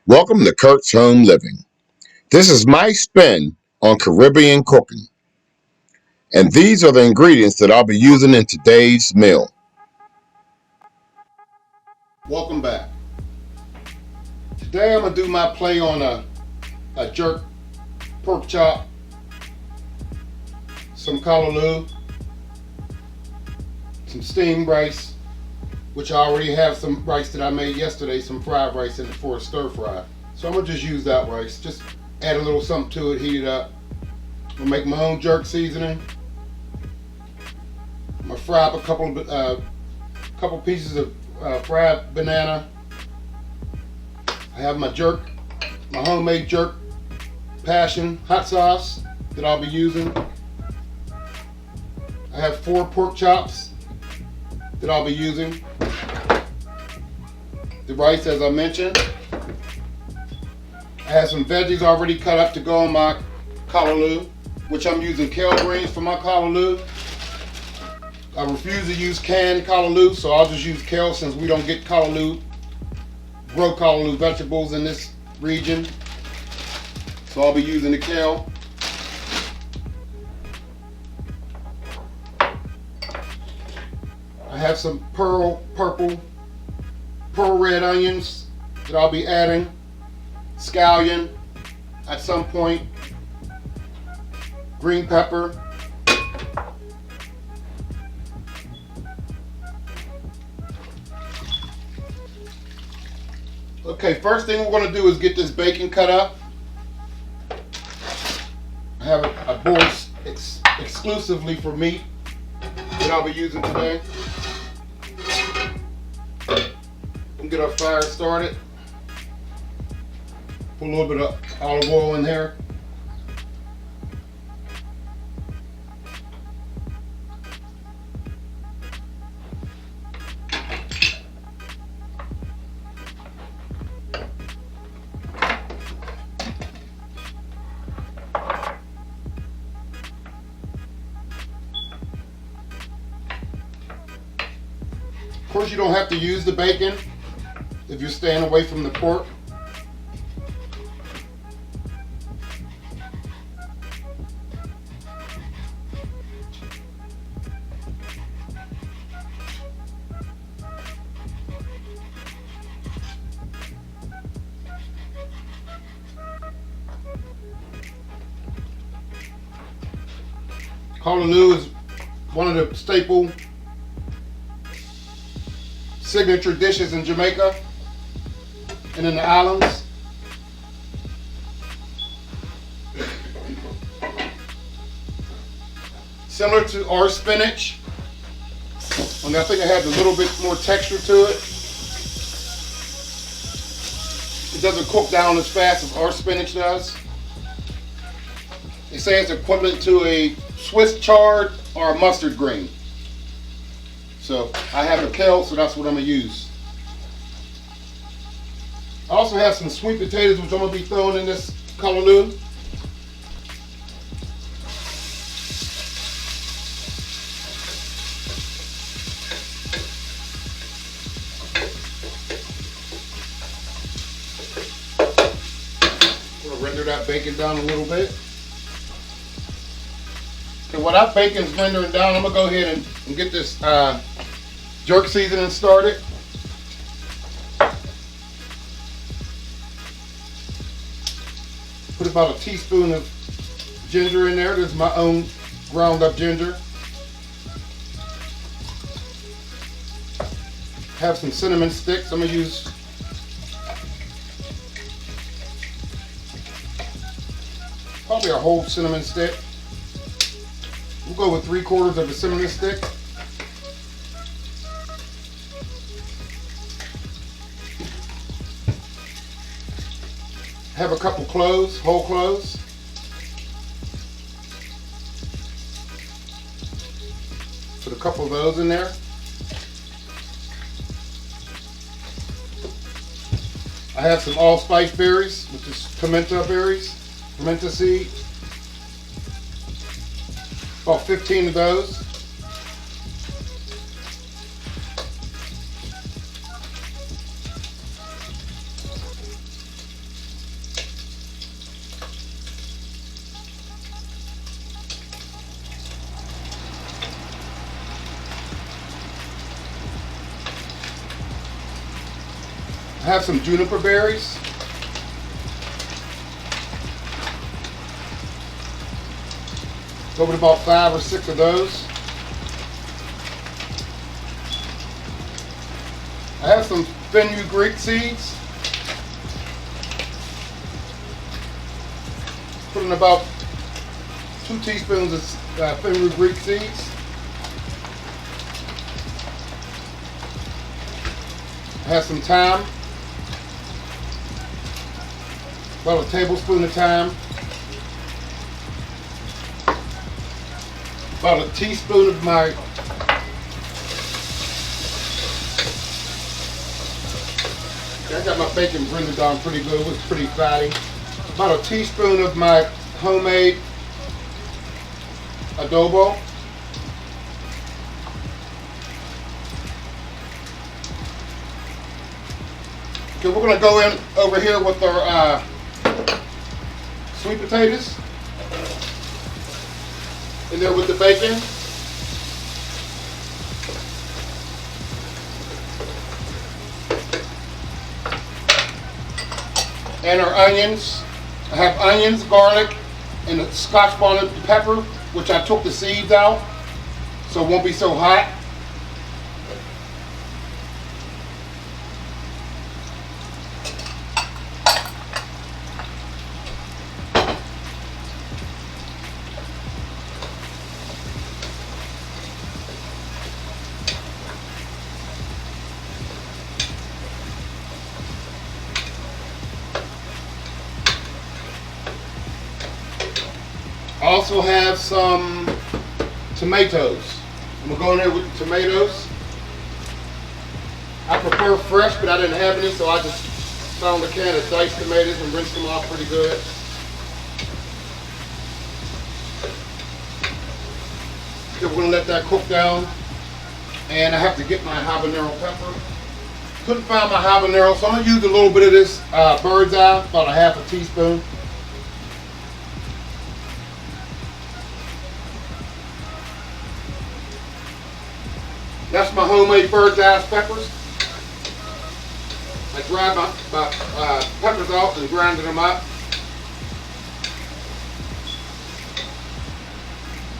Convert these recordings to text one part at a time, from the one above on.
Welcome to Kurt's Home Living. This is my spin on Caribbean cooking, and these are the ingredients that I'll be using in today's meal. Welcome back. Today I'm going to do my play on a jerk pork chop, some callaloo, some steamed rice, which I already have some rice that I made yesterday, some fried rice in it for a stir fry. So I'm going to just use that rice, just add a little something to it, heat it up. I'm going to make my own jerk seasoning. I'm going to fry up a couple pieces of fried banana. I have my jerk, my homemade jerk passion hot sauce that I'll be using. I have 4 pork chops that I'll be using. The rice, as I mentioned. I have some veggies already cut up to go on my callaloo, which I'm using kale greens for my callaloo. I refuse to use canned callaloo, so I'll just use kale since we don't get grow callaloo vegetables in this region. So I'll be using the kale. I have some pearl red onions that I'll be adding, scallion at some point, green pepper, okay, first thing we're going to do is get this bacon cut up. I have a bowl exclusively for meat that I'll be using today. We'll get our fire started. Put a little bit of olive oil in here. Of course, you don't have to use the bacon if you're staying away from the pork. Callaloo is one of the staple signature dishes in Jamaica and in the islands. Similar to our spinach, only I think it has a little bit more texture to it. It doesn't cook down as fast as our spinach does. They say it's equivalent to a Swiss chard or a mustard green. So I have a kale, so that's what I'm going to use. I also have some sweet potatoes, which I'm going to be throwing in this callaloo. I'm going to render that bacon down a little bit. Okay, while that bacon's rendering down, I'm going to go ahead and get this jerk seasoning started. Put about a teaspoon of ginger in there. This is my own ground up ginger. Have some cinnamon sticks. I'm going to use probably a whole cinnamon stick. We'll go with 3/4 of a cinnamon stick. Have a couple cloves, whole cloves. Put a couple of those in there. I have some allspice berries, which is pimento berries, pimento seed. About 15 of those. have some juniper berries. Go with about 5 or 6 of those. I have some fenugreek seeds. Put in about 2 teaspoons of fenugreek seeds. I have some thyme. About a tablespoon of thyme. About a teaspoon of my I got my bacon blended down pretty good. It was pretty fatty. About a teaspoon of my homemade adobo. Okay, we're going to go in over here with our sweet potatoes. In there with the bacon. And our onions. I have onions, garlic, and a Scotch bonnet pepper, which I took the seeds out so it won't be so hot. I also have some tomatoes. I'm going to go in there with the tomatoes. I prefer fresh, but I didn't have any, so I just found a can of diced tomatoes and rinsed them off pretty good. Okay, we're going to let that cook down. And I have to get my habanero pepper. Couldn't find my habanero, so I'm going to use a little bit of this bird's eye, about a half a teaspoon. That's my homemade bird's eye peppers. I dried my peppers out and grinded them up.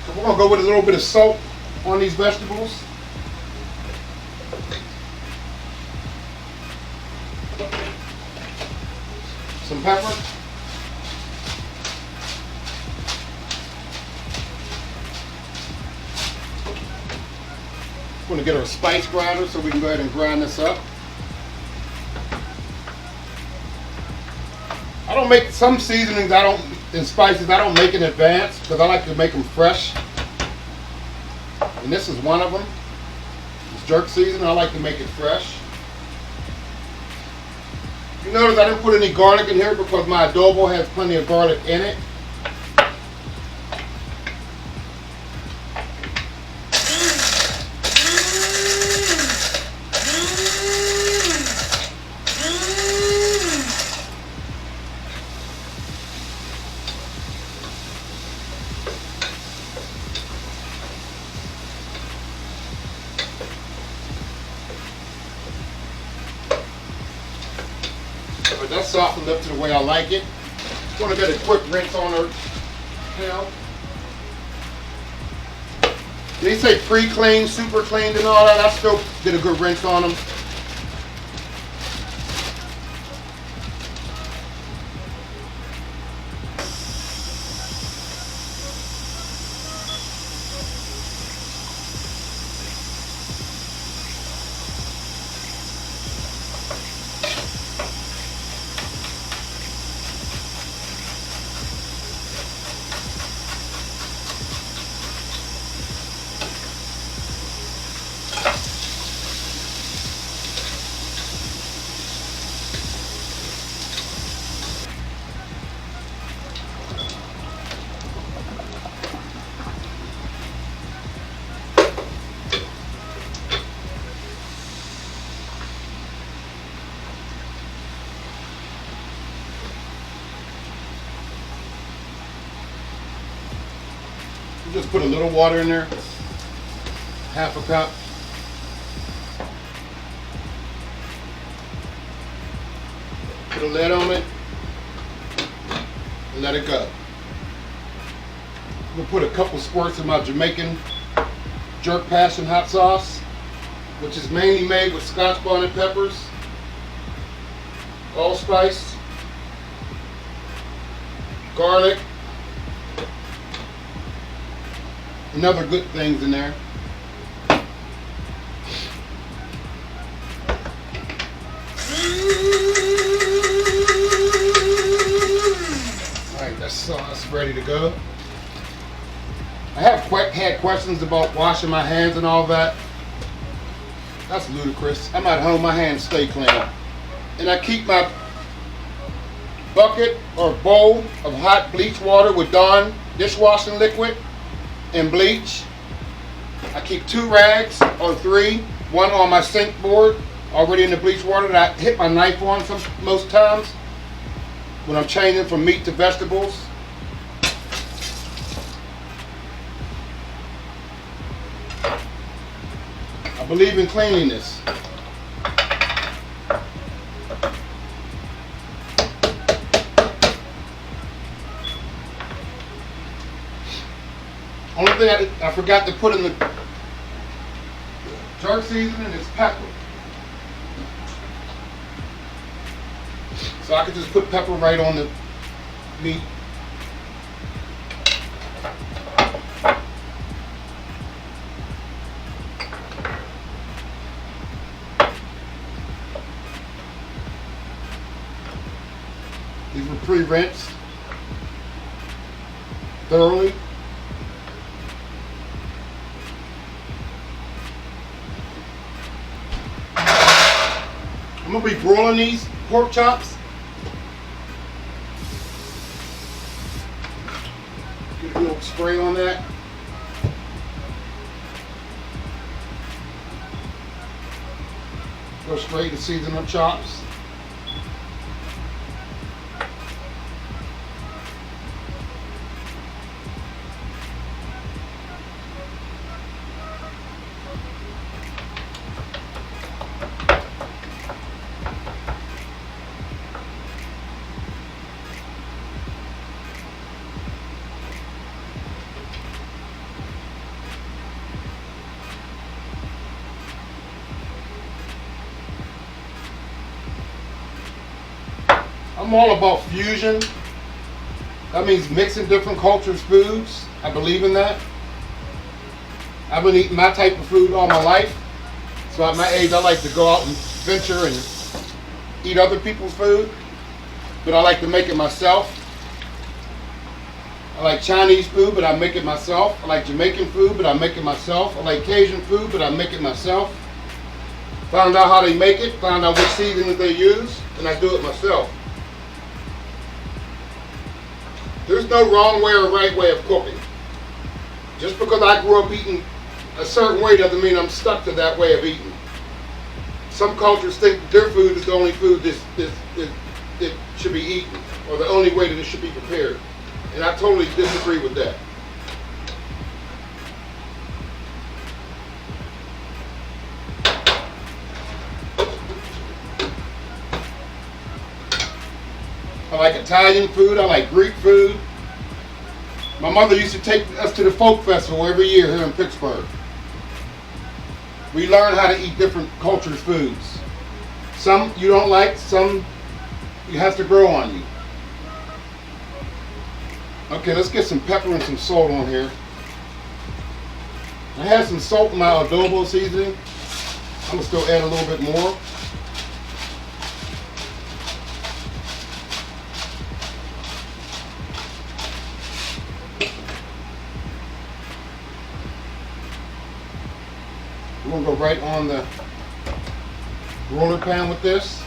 So we're going to go with a little bit of salt on these vegetables. Some pepper. We're going to get our spice grinder so we can go ahead and grind this up. I don't make some seasonings and spices I don't make in advance because I like to make them fresh. And this is one of them. It's jerk seasoning. I like to make it fresh. You notice I didn't put any garlic in here because my adobo has plenty of garlic in it. But that's softened up to the way I like it. Just want to get a quick rinse on our kale. They say pre-cleaned, super cleaned and all that. I still did a good rinse on them. Just put a little water in there, half a cup. Put a lid on it and let it go. I'm gonna put a couple squirts of my Jamaican jerk passion hot sauce, which is mainly made with Scotch bonnet peppers, allspice, garlic, and other good things in there. Alright, that sauce ready to go. I have had questions about washing my hands and all that. That's ludicrous. I'm at home, my hands stay clean. And I keep my bucket or bowl of hot bleach water with Dawn dishwashing liquid and bleach. I keep 2 rags or 3, one on my sink board already in the bleach water that I hit my knife on most times when I'm changing from meat to vegetables. I believe in cleanliness. Only thing I forgot to put in the jerk seasoning is pepper. So I could just put pepper right on the meat. These were pre-rinsed thoroughly. I'm gonna be broiling these pork chops. Get a little spray on that. Go straight to season the chops. I'm all about fusion. That means mixing different cultures' foods. I believe in that. I've been eating my type of food all my life. So at my age, I like to go out and venture and eat other people's food. But I like to make it myself. I like Chinese food, but I make it myself. I like Jamaican food, but I make it myself. I like Cajun food, but I make it myself. Found out how they make it, found out which seasonings they use, and I do it myself. There's no wrong way or right way of cooking. Just because I grew up eating a certain way doesn't mean I'm stuck to that way of eating. Some cultures think their food is the only food that should be eaten, or the only way that it should be prepared. And I totally disagree with that. I like Italian food, I like Greek food. My mother used to take us to the folk festival every year here in Pittsburgh. We learn how to eat different cultures' foods. Some you don't like, some you have to grow on you. Okay, let's get some pepper and some salt on here. I have some salt in my adobo seasoning. I'm gonna still add a little bit more. We're going to go right on the roller pan with this.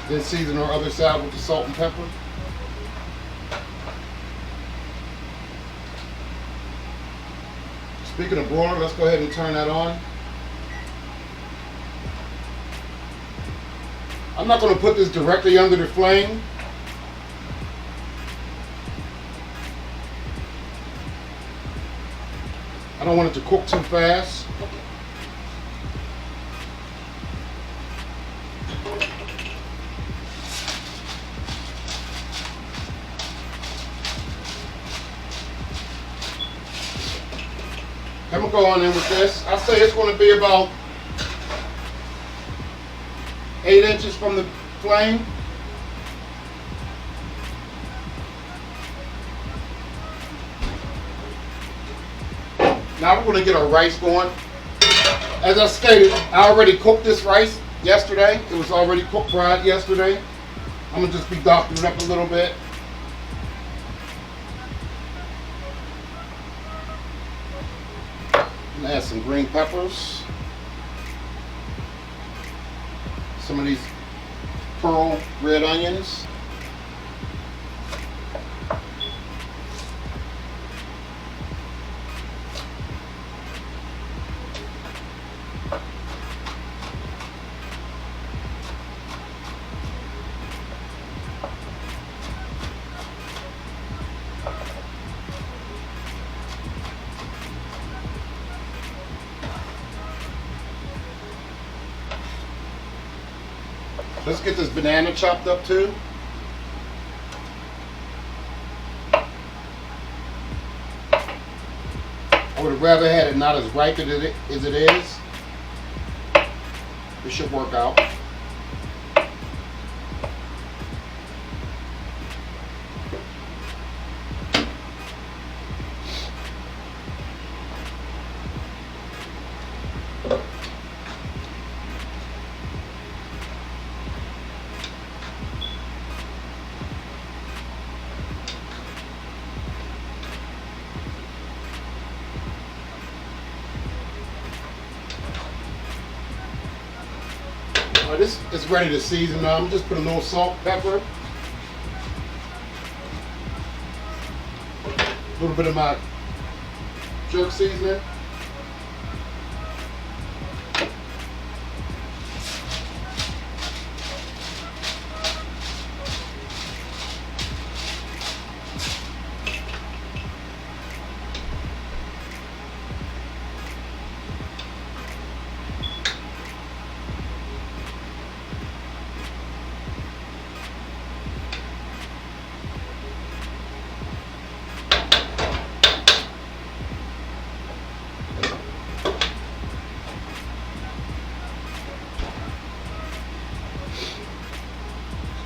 Then season our other side with the salt and pepper. Speaking of broiler, let's go ahead and turn that on. I'm not going to put this directly under the flame. I don't want it to cook too fast. I'm going in with this. I say it's going to be about 8 inches from the flame. Now we're going to get our rice going. As I stated, I already cooked this rice yesterday. It was already cooked fried yesterday. I'm going to just be doctoring it up a little bit. I'm going to add some green peppers. Some of these pearl red onions. Let's get this banana chopped up too. I would have rather had it not as ripe as it is. It should work out. This is ready to season now. I'm just put a little salt, pepper, a little bit of my jerk seasoning.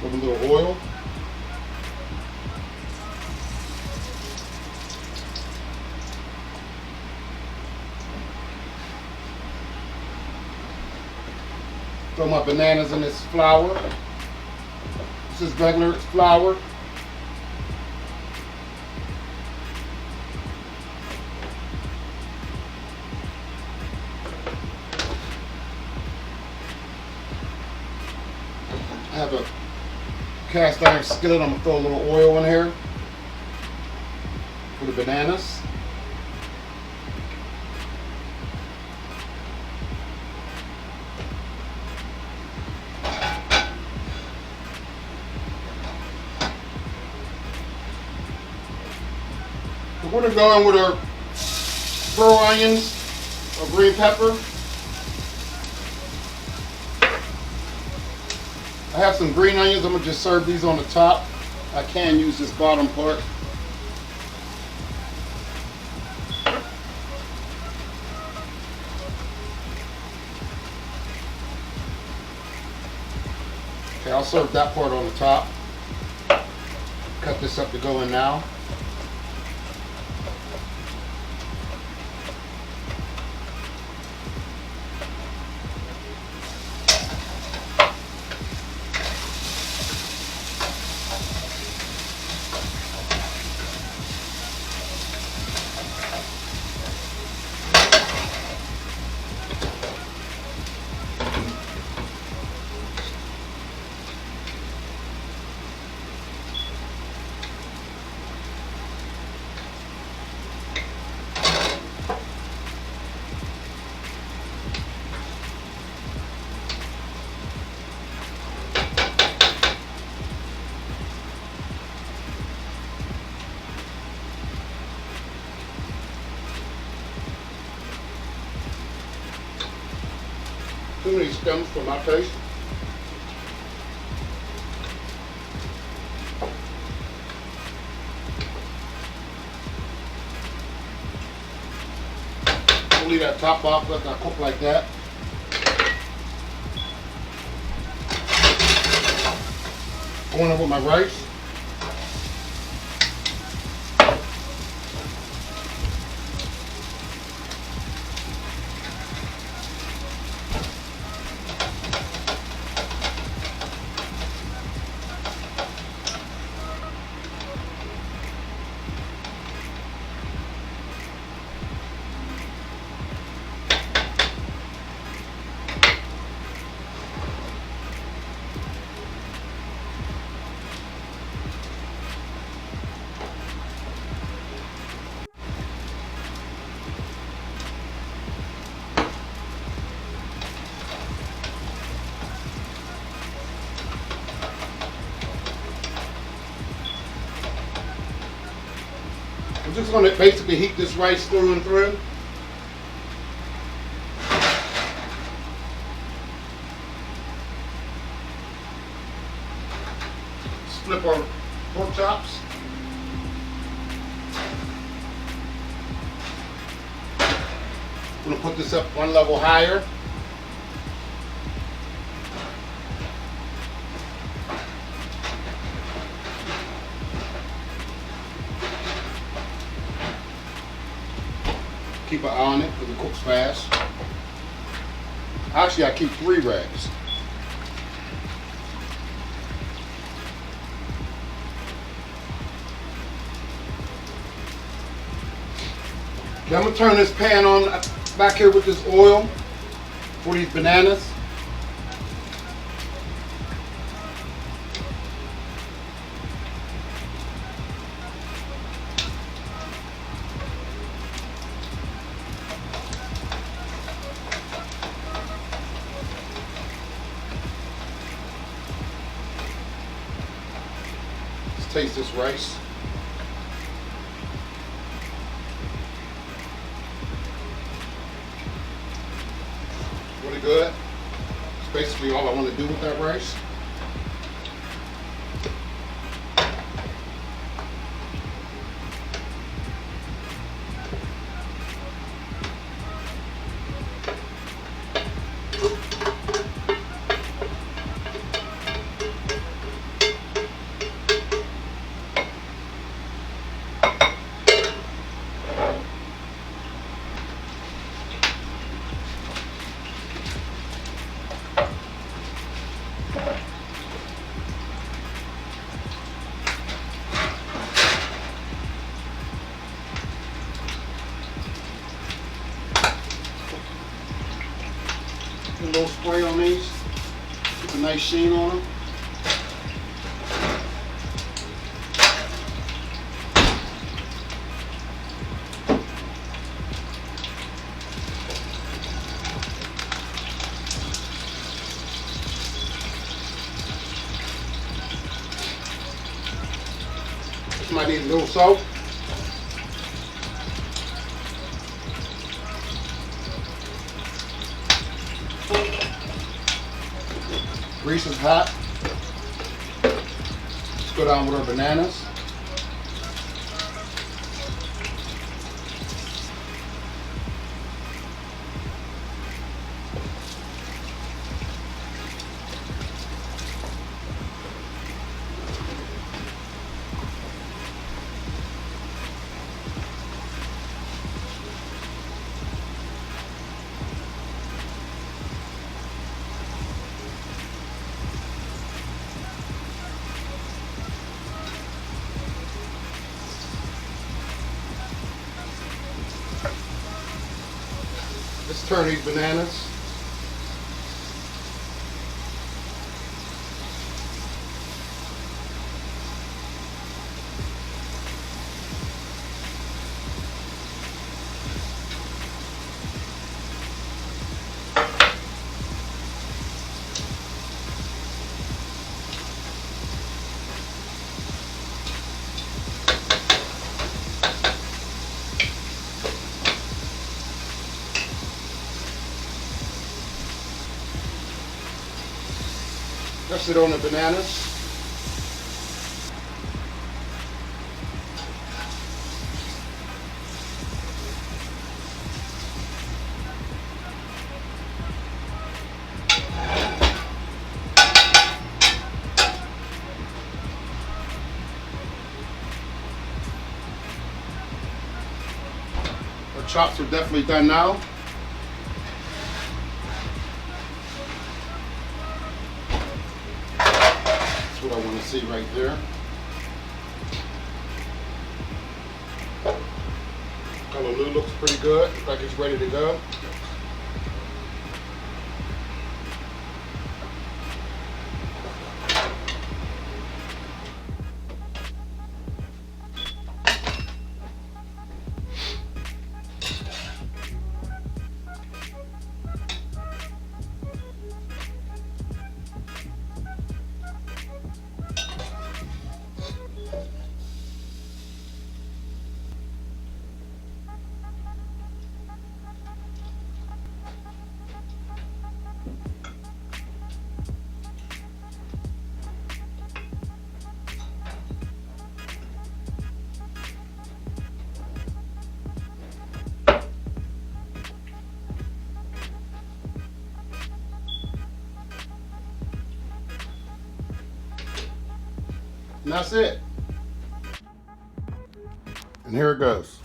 With a little oil. Throw my bananas in this flour. This is regular flour. I have a cast iron skillet. I'm gonna throw a little oil in here for the bananas. We're gonna go in with our pearl onions or green pepper. I have some green onions. I'm going to just serve these on the top. I can use this bottom part. Okay, I'll serve that part on the top. Cut this up to go in now. Too many stems for my taste. that top off, let that cook like that. Going in with my rice. I'm just going to basically heat this rice through and through. Flip our pork chops. I'm going to put this up one level higher. Keep an eye on it because it cooks fast. Actually, I keep 3 rags. Okay, I'm going to turn this pan on back here with this oil for these bananas. Let's taste this rice. Really good. It's basically all I want to do with that rice. A little spray on these, get a nice sheen on them. This might need a little salt. Grease is hot. Let's go down with our bananas. Let's turn these bananas. Press it on the bananas. chops are definitely done now. That's what I want to see right there. Callaloo looks pretty good. Looks like it's ready to go. And that's it. And here it goes.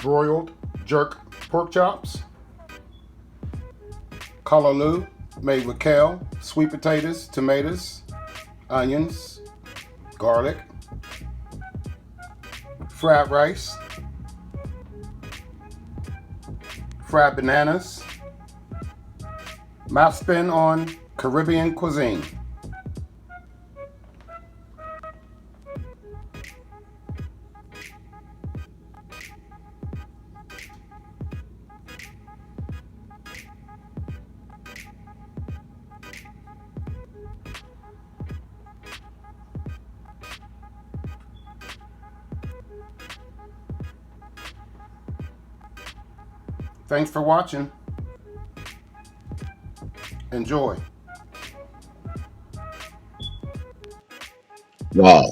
Broiled jerk pork chops. Callaloo made with kale, sweet potatoes, tomatoes, onions, garlic, fried rice, fried bananas, mouth spin on Caribbean cuisine. Thanks for watching. Enjoy. Wow.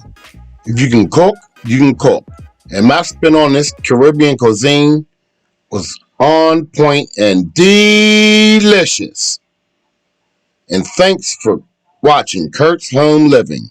If you can cook, you can cook. And my spin on this Caribbean cuisine was on point and delicious. And thanks for watching Kurt's Home Living.